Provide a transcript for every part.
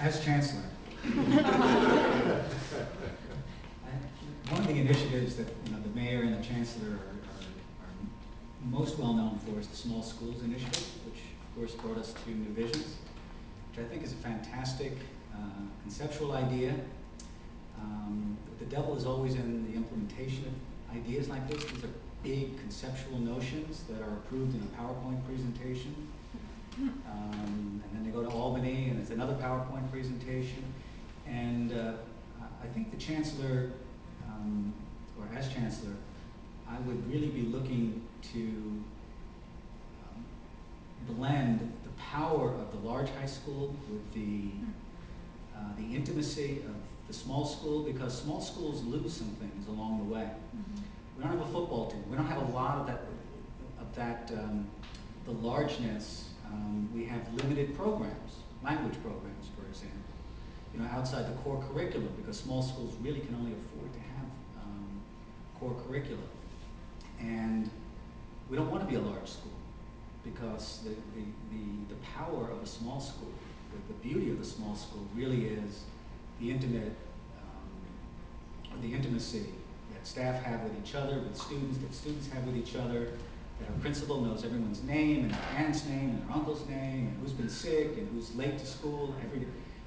As chancellor, one of the initiatives that the mayor and the chancellor are most well known for is the Small Schools Initiative, which of course brought us to New Visions, which I think is a fantastic conceptual idea. The devil is always in the implementation of ideas like this. These are big conceptual notions that are approved in a PowerPoint presentation. And then they go to Albany and it's another PowerPoint presentation. And I think the chancellor, or as chancellor, I would really be looking to blend the power of the large high school with the intimacy of the small school, because small schools lose some things along the way. We don't have a football team. We don't have a lot of that the largeness. We have limited programs, language programs, for example, outside the core curriculum, because small schools really can only afford to have core curriculum. And we don't want to be a large school, because the power of a small school, the beauty of the small school really is the intimacy that staff have with each other, with students, that students have with each other, that our principal knows everyone's name, and their aunt's name, and their uncle's name, and who's been sick, and who's late to school, I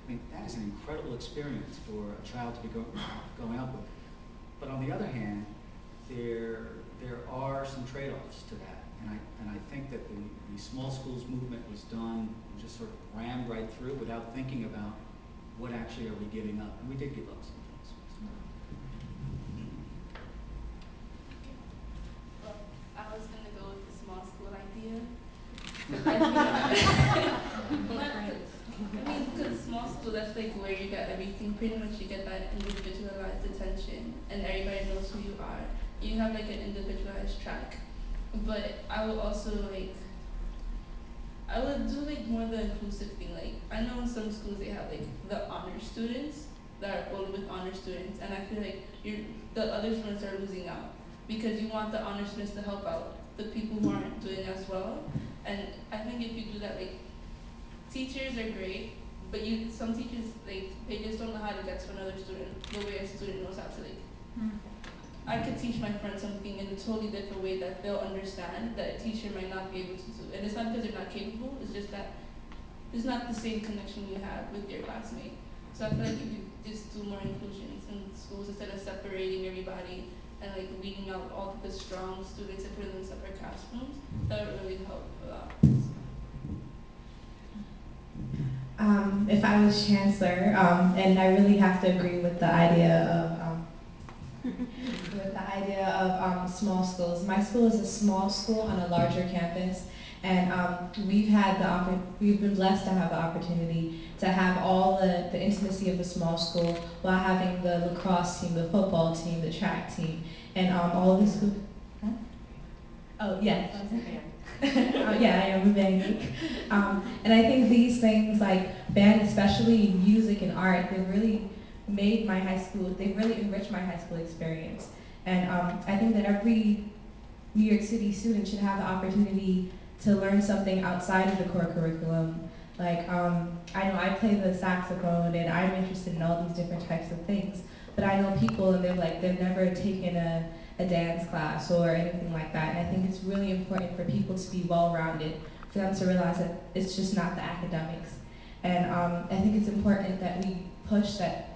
mean, that is an incredible experience for a child to be going up with. But on the other hand, there are some trade-offs to that, and I think that the small schools movement was done, just sort of rammed right through without thinking about what actually are we giving up, and we did give up some things. Well, I was going to go with the small school idea. I mean, because small school, that's like where you get everything. Pretty much you get that individualized attention, and everybody knows who you are. You have like an individualized track. But I would also I would do like more the inclusive thing. Like I know in some schools they have like the honor students that are only with honor students, and I feel like the other students are losing out, because you want the honor students to help out the people who aren't doing as well. And I think if you do that, like teachers are great, but some teachers they just don't know how to get to another student the way a student knows how to I could teach my friend something in a totally different way that they'll understand that a teacher might not be able to do. And it's not because they're not capable, it's just that it's not the same connection you have with your classmate. So I feel like if you just do more inclusions in schools instead of separating everybody and like weeding out all the strong students and putting them in separate classrooms, that would really help a lot. If I was chancellor, and I really have to agree with the idea of small schools. My school is a small school on a larger campus, and we've been blessed to have the opportunity to have all the intimacy of the small school while having the lacrosse team, the football team, the track team, and all of the schools. Huh? Oh yes. Yeah, I am a band geek. And I think these things like band, especially music and art, they really made my high school, they really enriched my high school experience. And I think that every New York City student should have the opportunity to learn something outside of the core curriculum. Like, I know I play the saxophone and I'm interested in all these different types of things, but I know people and they've never taken a dance class or anything like that. And I think it's really important for people to be well-rounded, for them to realize that it's just not the academics. And I think it's important that we push that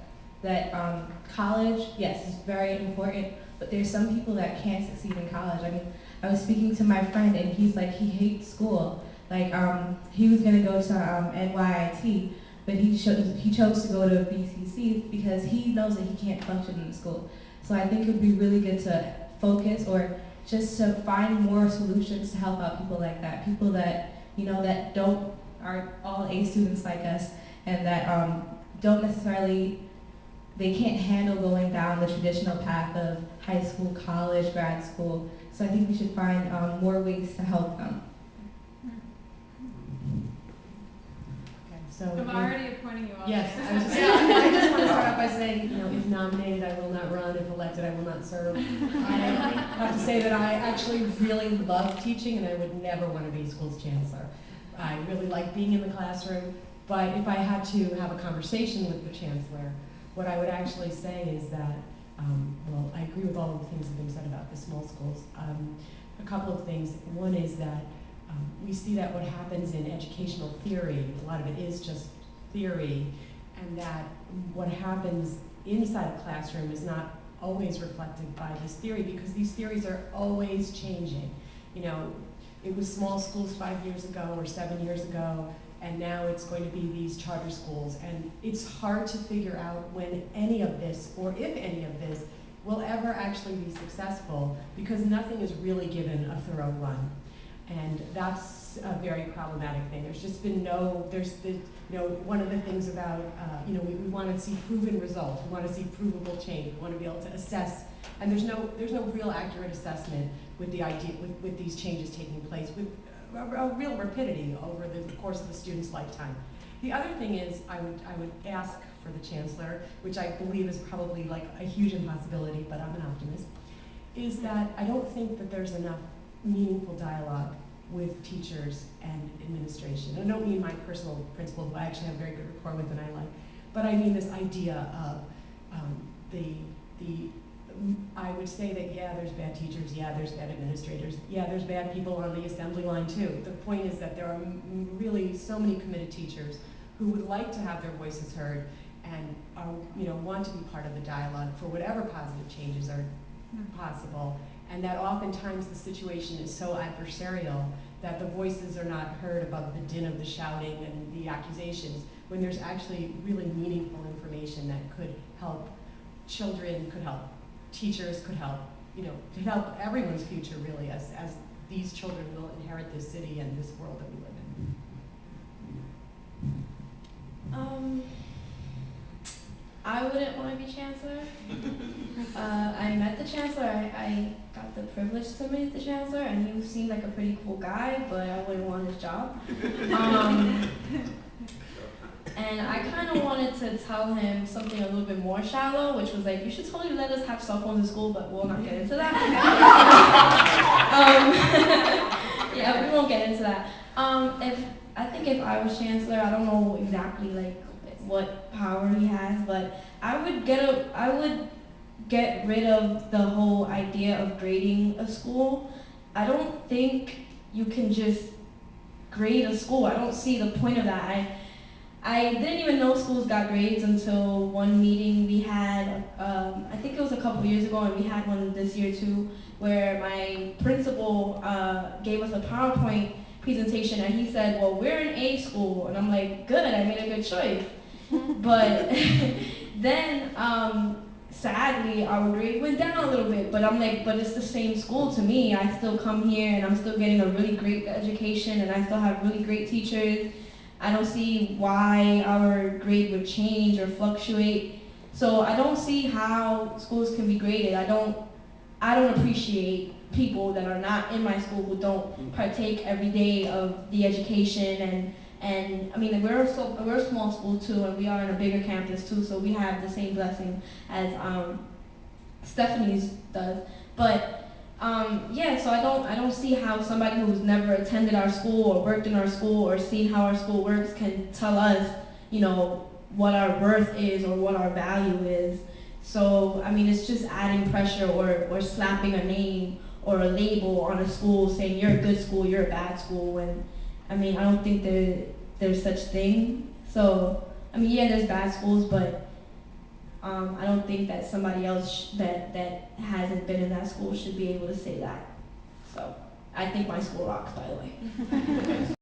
college, yes, is very important, but there's some people that can't succeed in college. I mean, I was speaking to my friend and he's like, he hates school. Like, he was gonna go to NYIT, but he chose to go to BCC because he knows that he can't function in school. So I think it would be really good to focus or just to find more solutions to help out people like that, people that, that aren't all A students like us, and that don't necessarily, they can't handle going down the traditional path of high school, college, grad school. So I think we should find more ways to help them. Okay, so I'm already appointing you all. yes, I just want to start off by saying, if nominated, I will not run. If elected, I will not serve. I have to say that I actually really love teaching, and I would never want to be school's chancellor. I really like being in the classroom. But if I had to have a conversation with the chancellor, what I would actually say is that, well, I agree with all of the things that have been said about the small schools. A couple of things. One is that we see that what happens in educational theory, a lot of it is just theory, and that what happens inside a classroom is not always reflected by this theory, because these theories are always changing. You know, it was small schools 5 years ago or 7 years ago, and now it's going to be these charter schools. And it's hard to figure out when any of this, or if any of this, will ever actually be successful, because nothing is really given a thorough run. And that's a very problematic thing. There's just been one of the things about, we want to see proven results. We want to see provable change. We want to be able to assess. And there's no real accurate assessment with the idea, with these changes taking place with a real rapidity over the course of the student's lifetime. The other thing is, I would ask for the chancellor, which I believe is probably like a huge impossibility, but I'm an optimist, is that I don't think that there's enough meaningful dialogue with teachers and administration. I don't mean my personal principal, who I actually have a very good rapport with and I like, but I mean this idea of I would say that, yeah, there's bad teachers, yeah, there's bad administrators, yeah, there's bad people on the assembly line too. The point is that there are really so many committed teachers who would like to have their voices heard and want to be part of the dialogue for whatever positive changes are possible. And that oftentimes the situation is so adversarial that the voices are not heard above the din of the shouting and the accusations, when there's actually really meaningful information that could help children, could help teachers, could help, to help everyone's future really, as these children will inherit this city and this world that we live in. I wouldn't want to be chancellor. I met the chancellor. I got the privilege to meet the chancellor, and he seemed like a pretty cool guy, but I wouldn't want his job. And I kind of wanted to tell him something a little bit more shallow, which was like, you should totally let us have cell phones in school, but we'll not get into that. Yeah, we won't get into that. I think if I was chancellor, I don't know exactly like what power he has, but I would get rid of the whole idea of grading a school. I don't think you can just grade a school. I don't see the point of that. I didn't even know schools got grades until one meeting we had, I think it was a couple years ago, and we had one this year too, where my principal gave us a PowerPoint presentation, and he said, well, we're an A school, and I'm like, good, I made a good choice. But then, sadly, our grade went down a little bit, but I'm like, but it's the same school to me. I still come here, and I'm still getting a really great education, and I still have really great teachers. I don't see why our grade would change or fluctuate. So I don't see how schools can be graded. I don't appreciate people that are not in my school who don't partake every day of the education and I mean we're a small school too, and we are in a bigger campus too, so we have the same blessing as Stephanie's does. But yeah, so I don't see how somebody who's never attended our school or worked in our school or seen how our school works can tell us, what our worth is or what our value is. So I mean, it's just adding pressure or slapping a name or a label on a school saying you're a good school, you're a bad school, and I mean I don't think there's such thing. So I mean, yeah, there's bad schools, but I don't think that somebody else that hasn't been in that school should be able to say that. So I think my school rocks, by the way.